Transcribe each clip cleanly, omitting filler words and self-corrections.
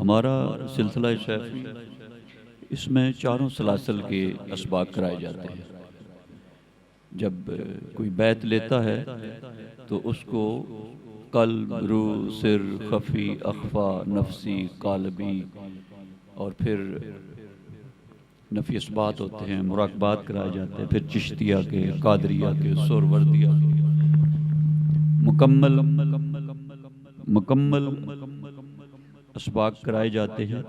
हमारा सिलसिला शैफी, इसमें चारों सलासल के असबाक कराए जाते हैं। जब कोई बैत लेता है तो उसको कल्ब, रूह, सिर, खफी, अखफा, नफसी, कालबी और फिर नफी असबात होते हैं, मुराकबात कराए जाते हैं। फिर चिश्तिया के, कादरिया के, सोरवर्दिया के मुकम्मल असबाक कराए जाते हैं।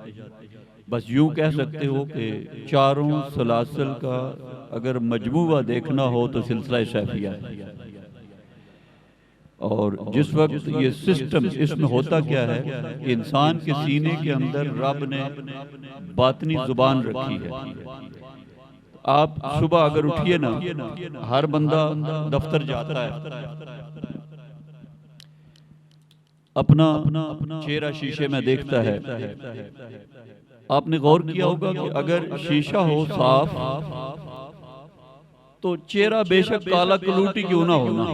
बस यूं कह सकते हो कि चारों सलासल का अगर मजमूआ देखना हो तो सिलसिला शैफिया है। और जिस वक्त ये सिस्टम, इसमें होता क्या है कि इंसान के सीने के अंदर रब ने बातनी जुबान रखी है। आप सुबह अगर उठिए ना, हर बंदा दफ्तर जाता है, अपना चेहरा शीशे में देखता है। आपने गौर किया होगा कि अगर शीशा हो साफ तो चेहरा बेशक काला कलूटी क्यों ना होना,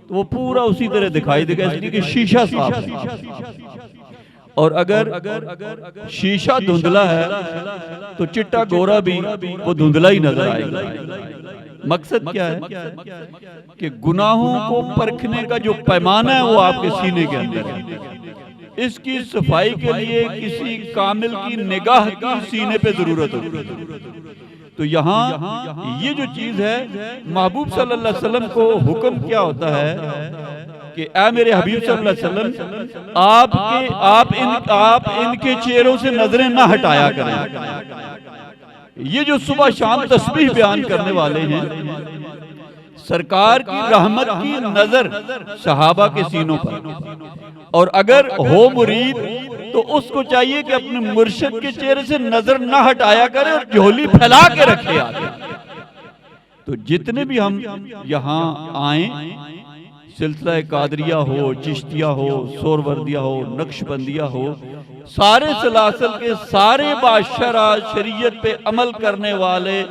तो वो पूरा उसी तरह दिखाई देगा, इसलिए कि शीशा साफ है। और अगर शीशा धुंधला है तो चिट्टा गोरा भी वो धुंधला ही नजर आएगा। मकसद क्या है कि गुनाहों को परखने का जो पैमाना है वो आपके सीने के अंदर है। इसकी सफाई के लिए किसी कामिल की निगाह की सीने पे जरूरत होती है। तो यहाँ ये जो चीज है, महबूब सल्लल्लाहु अलैहि वसल्लम को हुक्म क्या होता है कि ऐ मेरे हबीब सल्लल्लाहु अलैहि वसल्लम, आप इनके चेहरों से नजरें ना हटाया करें। ये जो सुबह शाम तस्बीह बयान करने वाले हैं, सरकार की रहमत की नजर सहाबा के सीनों पर, और अगर हो मुरीद तो उसको चाहिए कि अपने मुर्शिद के चेहरे से नजर ना हटाया करे और झोली फैला के रखे आगे। तो जितने भी हम यहाँ आए, सिलसिला कादरिया हो, चिश्तिया हो, सोरवर्दिया हो, नक्शबंदिया हो, सारे सलासल के सारे बादशाह शरीयत पे अमल करने वाले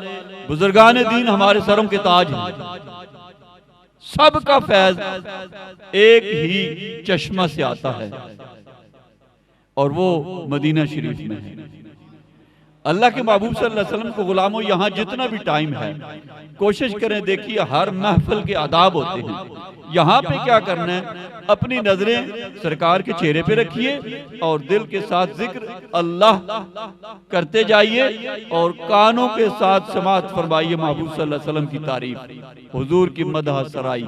बुजुर्गान दीन हमारे सरों के ताज हैं। सबका फैज एक ही चश्मा से आता है और वो मदीना शरीफ में है। अल्लाह के महबूब सल्लल्लाहु अलैहि वसल्लम को गुलामों, यहाँ जितना भी टाइम है कोशिश करें, देखिए हर महफिल के आदाब होते हैं। यहाँ पे क्या करना है, अपनी नजरें सरकार के चेहरे पे रखिए और दिल के साथ जिक्र अल्लाह करते जाइए और कानों के साथ समाअत फरमाइए महबूब सल्लल्लाहु अलैहि वसल्लम की तारीफ, हुजूर की मदह सराई।